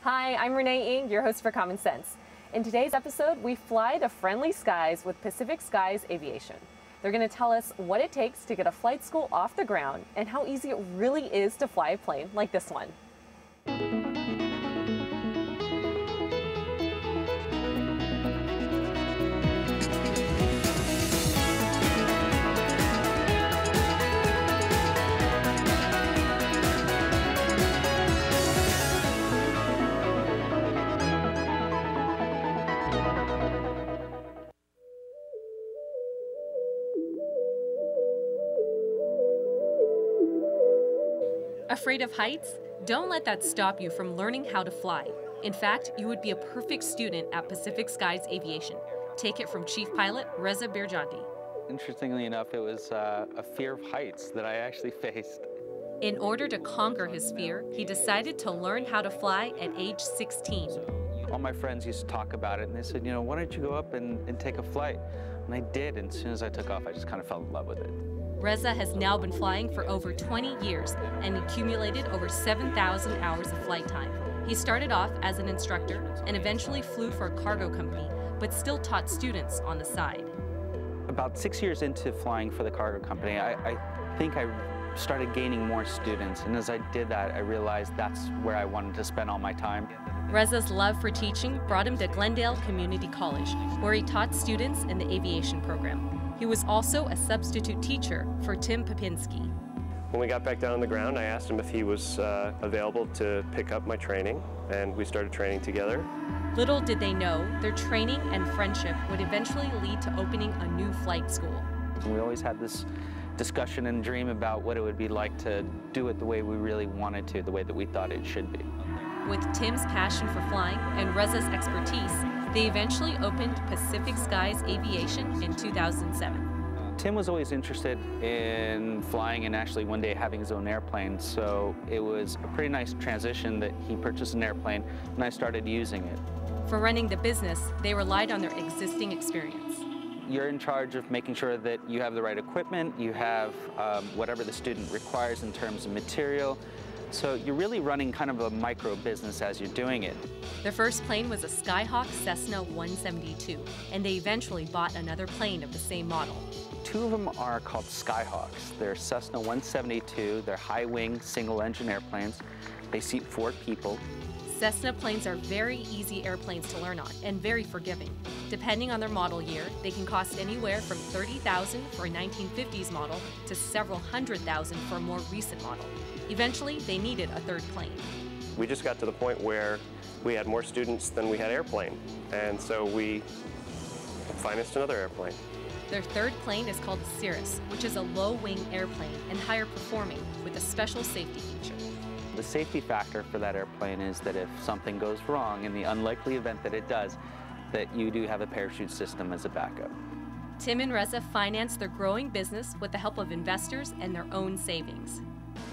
Hi, I'm Renee Ng, your host for Common Sense. In today's episode, we fly the friendly skies with Pacific Skies Aviation. They're going to tell us what it takes to get a flight school off the ground and how easy it really is to fly a plane like this one. Afraid of heights? Don't let that stop you from learning how to fly. In fact, you would be a perfect student at Pacific Skies Aviation. Take it from Chief Pilot Reza Birjanti. Interestingly enough, it was a fear of heights that I actually faced. In order to conquer his fear, he decided to learn how to fly at age 16. All my friends used to talk about it, and they said, why don't you go up and take a flight? And I did, and as soon as I took off, I just kind of fell in love with it. Reza has now been flying for over 20 years and accumulated over 7,000 hours of flight time. He started off as an instructor and eventually flew for a cargo company, but still taught students on the side. About 6 years into flying for the cargo company, I think I started gaining more students, and as I did that, I realized that's where I wanted to spend all my time. Reza's love for teaching brought him to Glendale Community College, where he taught students in the aviation program. He was also a substitute teacher for Tim Popinski. When we got back down on the ground, I asked him if he was available to pick up my training, and we started training together. Little did they know, their training and friendship would eventually lead to opening a new flight school. We always had this discussion and dream about what it would be like to do it the way we really wanted to, the way that we thought it should be. With Tim's passion for flying and Reza's expertise, they eventually opened Pacific Skies Aviation in 2007. Tim was always interested in flying and actually one day having his own airplane, so it was a pretty nice transition that he purchased an airplane and I started using it. For running the business, they relied on their existing experience. You're in charge of making sure that you have the right equipment, you have whatever the student requires in terms of material. So you're really running kind of a micro business as you're doing it. Their first plane was a Skyhawk Cessna 172, and they eventually bought another plane of the same model. Two of them are called Skyhawks. They're Cessna 172, they're high-wing, single-engine airplanes. They seat 4 people. Cessna planes are very easy airplanes to learn on and very forgiving. Depending on their model year, they can cost anywhere from $30,000 for a 1950s model to several $100,000 for a more recent model. Eventually, they needed a third plane. We just got to the point where we had more students than we had airplane, and so we financed another airplane. Their third plane is called the Cirrus, which is a low-wing airplane and higher performing with a special safety feature. The safety factor for that airplane is that if something goes wrong, in the unlikely event that it does, that you do have a parachute system as a backup. Tim and Reza financed their growing business with the help of investors and their own savings.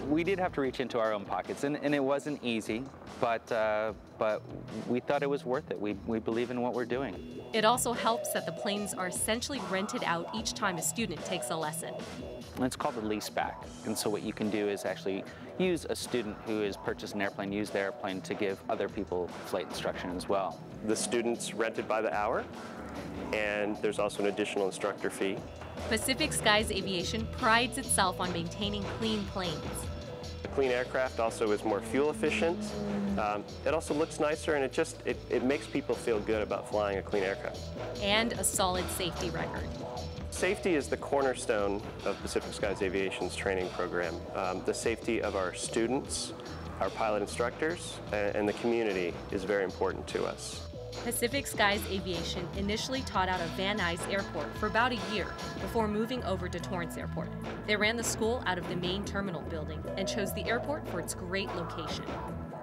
We did have to reach into our own pockets, and it wasn't easy, but we thought it was worth it. We believe in what we're doing. It also helps that the planes are essentially rented out each time a student takes a lesson. It's called a lease back, and so what you can do is actually use a student who has purchased an airplane, use the airplane to give other people flight instruction as well. The students rented by the hour, and there's also an additional instructor fee. Pacific Skies Aviation prides itself on maintaining clean planes. A clean aircraft also is more fuel efficient. It also looks nicer, and it makes people feel good about flying a clean aircraft. And a solid safety record. Safety is the cornerstone of Pacific Skies Aviation's training program. The safety of our students, our pilot instructors, and the community is very important to us. Pacific Skies Aviation initially taught out of Van Nuys Airport for about a year before moving over to Torrance Airport. They ran the school out of the main terminal building and chose the airport for its great location.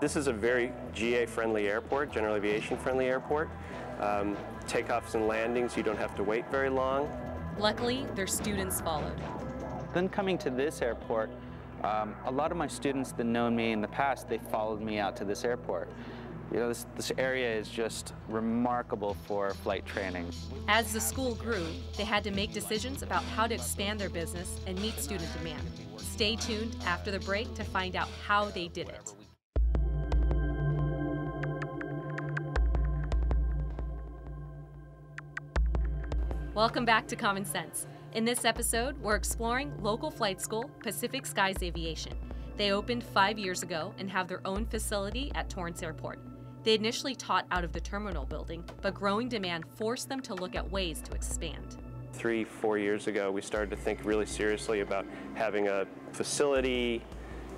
This is a very GA-friendly airport, general aviation-friendly airport. Takeoffs and landings, you don't have to wait very long. Luckily, their students followed. Then coming to this airport, a lot of my students that known me in the past, they followed me out to this airport. This area is just remarkable for flight training. As the school grew, they had to make decisions about how to expand their business and meet student demand. Stay tuned after the break to find out how they did it. Welcome back to Common Sense. In this episode, we're exploring local flight school, Pacific Skies Aviation. They opened 5 years ago and have their own facility at Torrance Airport. They initially taught out of the terminal building, but growing demand forced them to look at ways to expand. 3-4 years ago, we started to think really seriously about having a facility,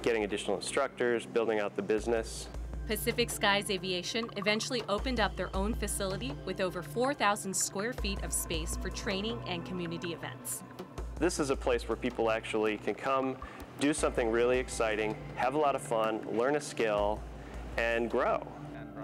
getting additional instructors, building out the business. Pacific Skies Aviation eventually opened up their own facility with over 4,000 square feet of space for training and community events. This is a place where people actually can come, do something really exciting, have a lot of fun, learn a skill, and grow.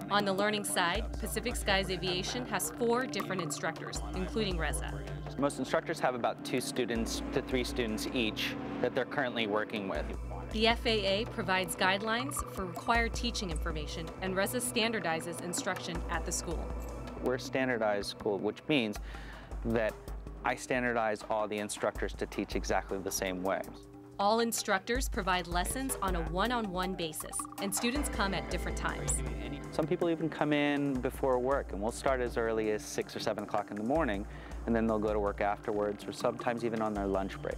On the learning side, Pacific Skies Aviation has 4 different instructors, including Reza. Most instructors have about 2 students to 3 students each that they're currently working with. The FAA provides guidelines for required teaching information, and Reza standardizes instruction at the school. We're a standardized school, which means that I standardize all the instructors to teach exactly the same way. All instructors provide lessons on a one-on-one basis, and students come at different times. Some people even come in before work, and we'll start as early as 6 or 7 o'clock in the morning, and then they'll go to work afterwards, or sometimes even on their lunch break.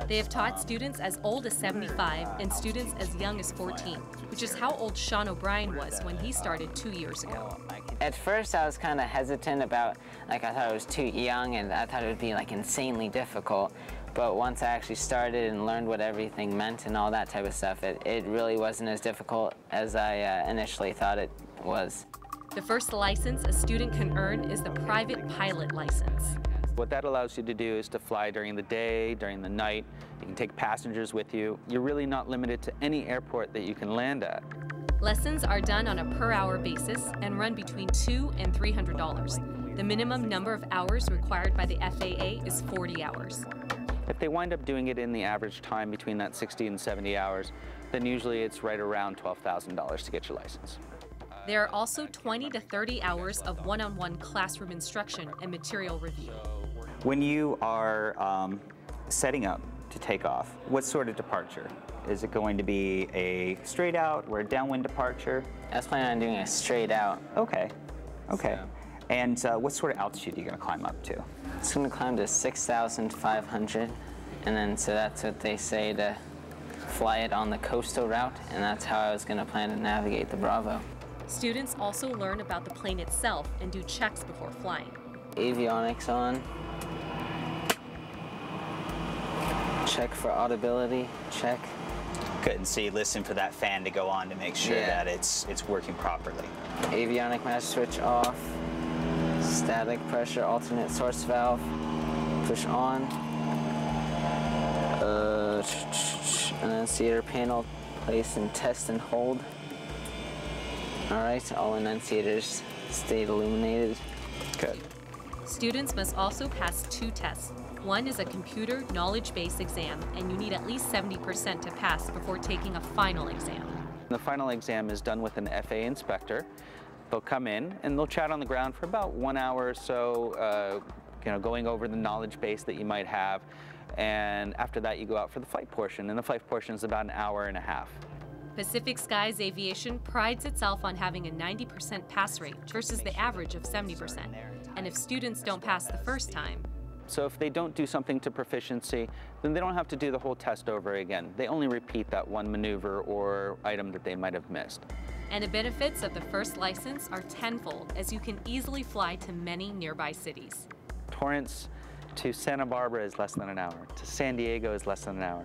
They have taught students as old as 75 and students as young as 14, which is how old Sean O'Brien was when he started 2 years ago. At first I was kind of hesitant about, I thought I was too young and I thought it would be insanely difficult. But once I actually started and learned what everything meant and all that type of stuff, it really wasn't as difficult as I initially thought it was. The first license a student can earn is the private pilot license. What that allows you to do is to fly during the day, during the night. You can take passengers with you. You're really not limited to any airport that you can land at. Lessons are done on a per-hour basis and run between $200 and $300. The minimum number of hours required by the FAA is 40 hours. If they wind up doing it in the average time between that 60 and 70 hours, then usually it's right around $12,000 to get your license. There are also 20 to 30 hours of one-on-one classroom instruction and material review. When you are setting up to take off, what sort of departure? Is it going to be a straight out or a downwind departure? I was planning on doing a straight out. Okay, okay. And what sort of altitude are you going to climb up to? It's going to climb to 6,500, and then so that's what they say to fly it on the coastal route, and that's how I was going to plan to navigate the Bravo. Students also learn about the plane itself and do checks before flying. Avionics on. Check for audibility, check. Good, and so you listen for that fan to go on to make sure that it's working properly. Avionic master switch off. Static pressure alternate source valve. Push on. Annunciator panel place and test and hold. Alright, all annunciators stayed illuminated. Good. Students must also pass 2 tests. One is a computer knowledge base exam, and you need at least 70% to pass before taking a final exam. The final exam is done with an FAA inspector. They'll come in and they'll chat on the ground for about 1 hour or so, going over the knowledge base that you might have. And after that, you go out for the flight portion, and the flight portion is about an hour and a half. Pacific Skies Aviation prides itself on having a 90% pass rate versus the average of 70%. And if students don't pass the first time, so if they don't do something to proficiency, then they don't have to do the whole test over again. They only repeat that one maneuver or item that they might have missed. And the benefits of the first license are tenfold, as you can easily fly to many nearby cities. Torrance to Santa Barbara is less than an hour. To San Diego is less than an hour.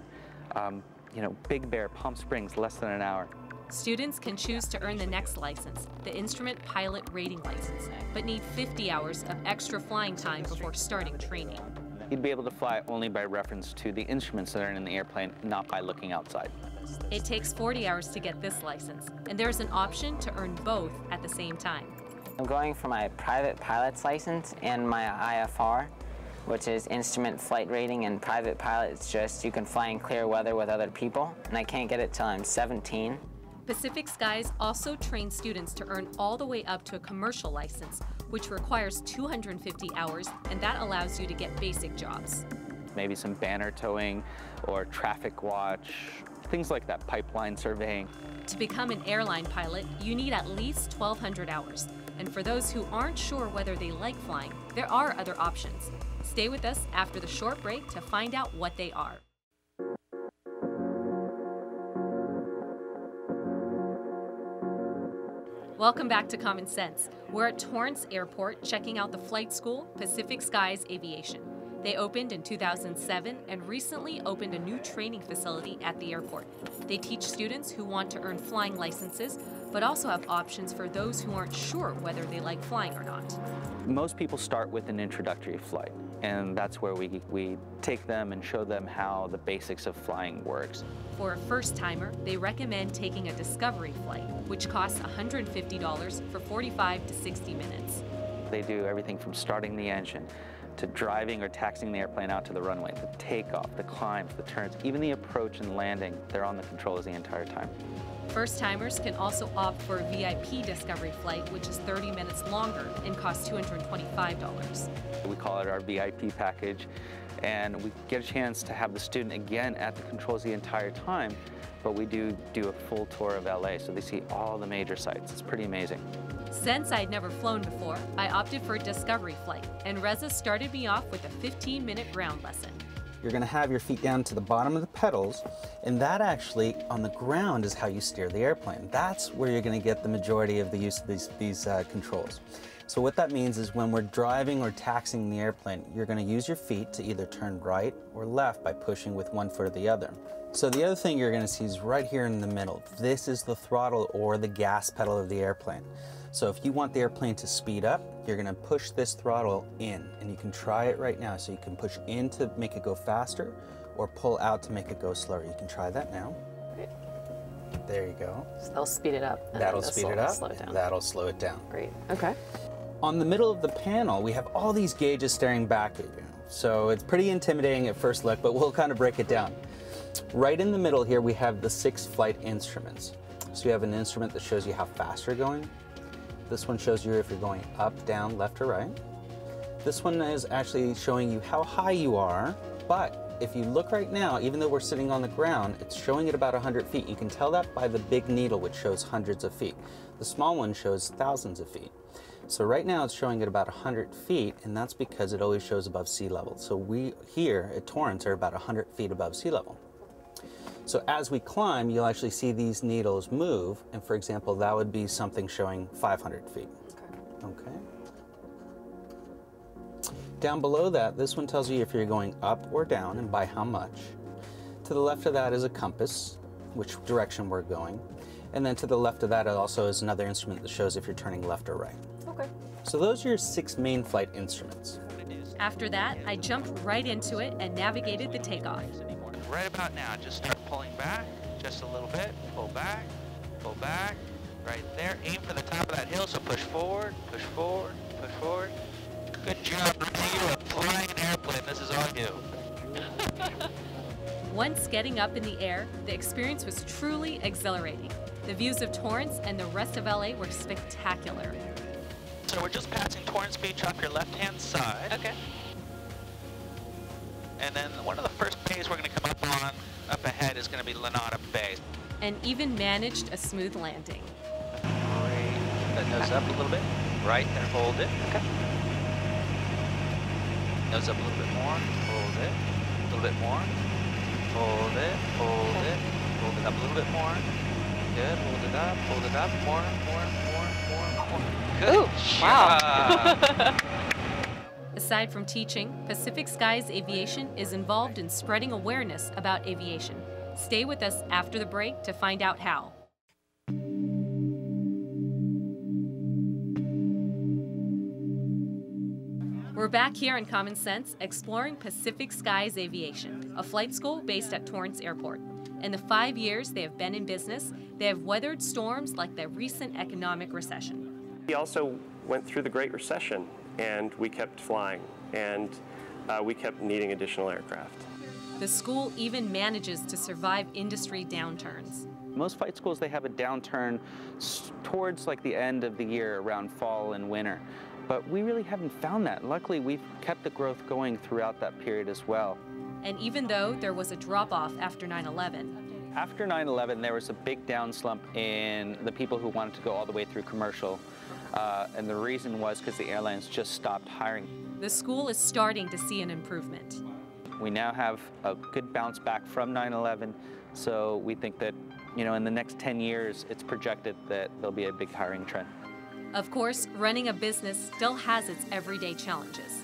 Big Bear, Palm Springs, less than an hour. Students can choose to earn the next license, the Instrument Pilot Rating License, but need 50 hours of extra flying time before starting training. You'd be able to fly only by reference to the instruments that are in the airplane, not by looking outside. It takes 40 hours to get this license, and there's an option to earn both at the same time. I'm going for my private pilot's license and my IFR, which is instrument flight rating, and private pilot is just you can fly in clear weather with other people, and I can't get it till I'm 17. Pacific Skies also trains students to earn all the way up to a commercial license, which requires 250 hours, and that allows you to get basic jobs. Maybe some banner towing or traffic watch, things like that, pipeline surveying. To become an airline pilot, you need at least 1,200 hours. And for those who aren't sure whether they like flying, there are other options. Stay with us after the short break to find out what they are. Welcome back to Common Sense. We're at Torrance Airport checking out the flight school, Pacific Skies Aviation. They opened in 2007 and recently opened a new training facility at the airport. They teach students who want to earn flying licenses, but also have options for those who aren't sure whether they like flying or not. Most people start with an introductory flight, and that's where we take them and show them how the basics of flying works. For a first-timer, they recommend taking a discovery flight, which costs $150 for 45 to 60 minutes. They do everything from starting the engine to driving or taxiing the airplane out to the runway, the takeoff, the climbs, the turns, even the approach and landing. They're on the controls the entire time. First-timers can also opt for a VIP discovery flight, which is 30 minutes longer and costs $225. We call it our VIP package, and we get a chance to have the student again at the controls the entire time, but we do a full tour of LA, so they see all the major sites. It's pretty amazing. Since I'd never flown before, I opted for a discovery flight, and Reza started me off with a 15-minute ground lesson. You're going to have your feet down to the bottom of the pedals, and that actually, on the ground, is how you steer the airplane. That's where you're going to get the majority of the use of these controls. So what that means is when we're driving or taxiing the airplane, you're going to use your feet to either turn right or left by pushing with one foot or the other. So the other thing you're going to see is right here in the middle. This is the throttle or the gas pedal of the airplane. So if you want the airplane to speed up, you're going to push this throttle in, and you can try it right now. So you can push in to make it go faster or pull out to make it go slower. You can try that now. Great. There you go. So they'll speed it up. And That'll speed it up. Slow it down. That'll slow it down. Great. Okay. On the middle of the panel, we have all these gauges staring back at you. So it's pretty intimidating at first look, but we'll kind of break it down. Right in the middle here, we have the 6 flight instruments. So you have an instrument that shows you how fast you're going. This one shows you if you're going up, down, left, or right. This one is actually showing you how high you are, but if you look right now, even though we're sitting on the ground, it's showing at about 100 feet. You can tell that by the big needle, which shows hundreds of feet. The small one shows thousands of feet. So right now it's showing at about 100 feet, and that's because it always shows above sea level. So we here at Torrance are about 100 feet above sea level. So as we climb, you'll actually see these needles move, and for example, that would be something showing 500 feet. Okay. Down below that, this one tells you if you're going up or down and by how much. To the left of that is a compass, which direction we're going. And then to the left of that also is another instrument that shows if you're turning left or right. Okay. So those are your 6 main flight instruments. After that, I jumped right into it and navigated the takeoff. Right about now, just start pulling back just a little bit. Pull back, right there. Aim for the top of that hill, so push forward, push forward, push forward. Good job, Ricky. You are flying an airplane. This is on you. Once getting up in the air, the experience was truly exhilarating. The views of Torrance and the rest of LA were spectacular. So we're just passing Torrance Beach off your left-hand side. Okay. And then one of the first bays we're going to come up on, up ahead, is going to be Lanada Bay. And even managed a smooth landing. Great. Keep that nose up a little bit. Right there, hold it. Okay. Nose up a little bit more. Hold it. A little bit more. Hold it. Hold it. Hold it up a little bit more. Good. Hold it up. Hold it up. More. Good. Ooh, wow. Aside from teaching, Pacific Skies Aviation is involved in spreading awareness about aviation. Stay with us after the break to find out how. We're back here in Common Sense exploring Pacific Skies Aviation, a flight school based at Torrance Airport. In the 5 years they have been in business, they have weathered storms like the recent economic recession. We also went through the Great Recession, and we kept flying, and we kept needing additional aircraft. The school even manages to survive industry downturns. Most flight schools, they have a downturn towards like the end of the year, around fall and winter. But we really haven't found that. Luckily, we've kept the growth going throughout that period as well. And even though there was a drop-off after 9/11. After 9/11, there was a big down slump in the people who wanted to go all the way through commercial. And the reason was because the airlines just stopped hiring. the school is starting to see an improvement. We now have a good bounce back from 9/11, so we think that, in the next 10 years, it's projected that there'll be a big hiring trend. Of course, running a business still has its everyday challenges.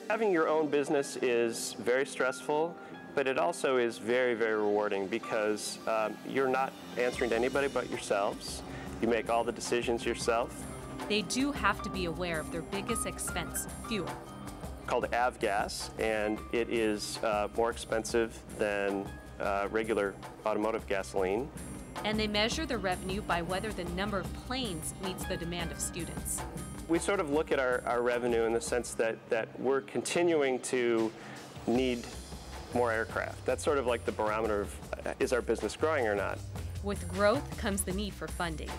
Having your own business is very stressful, but it also is very, very rewarding because you're not answering to anybody but yourselves. You make all the decisions yourself. They do have to be aware of their biggest expense, fuel. Called avgas, and it is more expensive than regular automotive gasoline. And they measure the revenue by whether the number of planes meets the demand of students. We sort of look at our revenue in the sense that we're continuing to need more aircraft. That's sort of like the barometer of is our business growing or not. With growth comes the need for funding.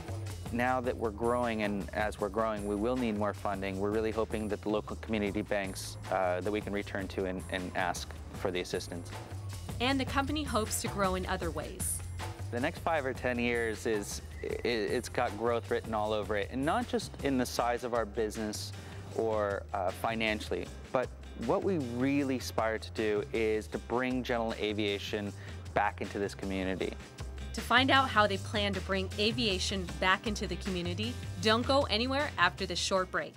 Now that we're growing, and as we're growing, we will need more funding. We're really hoping that the local community banks that we can return to and ask for the assistance. And the company hopes to grow in other ways. The next 5 or 10 years it's got growth written all over it, and not just in the size of our business or financially, but what we really aspire to do is to bring general aviation back into this community. To find out how they plan to bring aviation back into the community, don't go anywhere after this short break.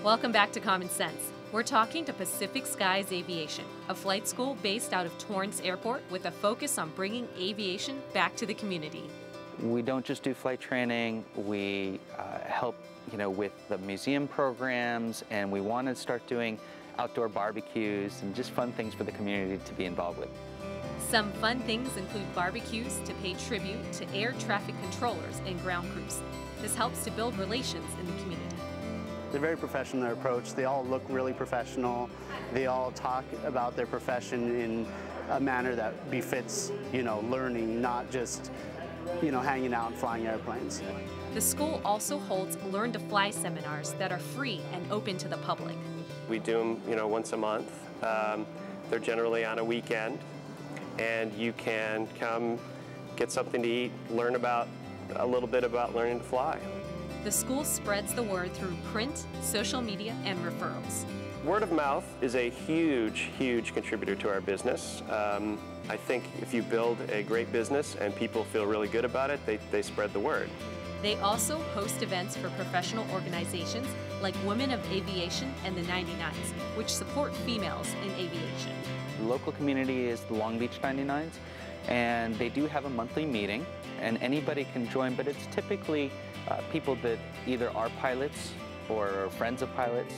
Welcome back to Common Sense. We're talking to Pacific Skies Aviation, a flight school based out of Torrance Airport with a focus on bringing aviation back to the community. We don't just do flight training, we help with the museum programs, and we want to start doing outdoor barbecues and just fun things for the community to be involved with. Some fun things include barbecues to pay tribute to air traffic controllers and ground crews. This helps to build relations in the community. They're very professional in their approach. They all look really professional. They all talk about their profession in a manner that befits, learning, not just, hanging out and flying airplanes. The school also holds Learn to Fly seminars that are free and open to the public. We do them, once a month. They're generally on a weekend, and you can come get something to eat, learn a little bit about learning to fly. The school spreads the word through print, social media, and referrals. Word of mouth is a huge, huge contributor to our business. I think if you build a great business and people feel really good about it, they spread the word. They also host events for professional organizations like Women of Aviation and the 99s, which support females in aviation. The local community is the Long Beach 99s, and they do have a monthly meeting, and anybody can join, but it's typically people that either are pilots or are friends of pilots.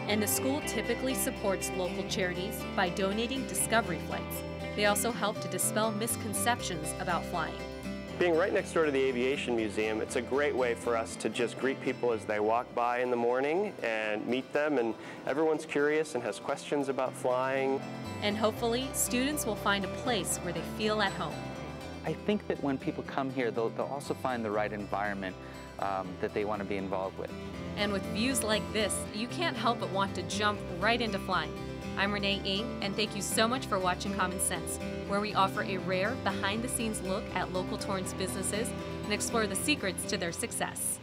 And the school typically supports local charities by donating discovery flights. They also help to dispel misconceptions about flying. Being right next door to the Aviation Museum, it's a great way for us to just greet people as they walk by in the morning and meet them, and everyone's curious and has questions about flying. And hopefully, students will find a place where they feel at home. I think that when people come here, they'll also find the right environment that they want to be involved with. And with views like this, you can't help but want to jump right into flying. I'm Renee Ng, and thank you so much for watching Common Sense, where we offer a rare, behind-the-scenes look at local Torrance businesses and explore the secrets to their success.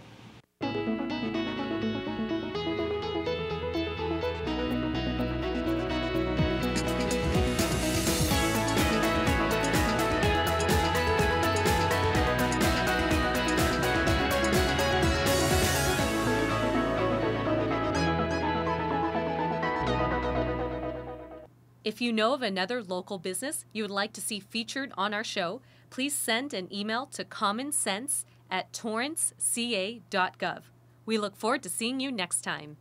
If you know of another local business you would like to see featured on our show, please send an email to commonsense@torranceca.gov. We look forward to seeing you next time.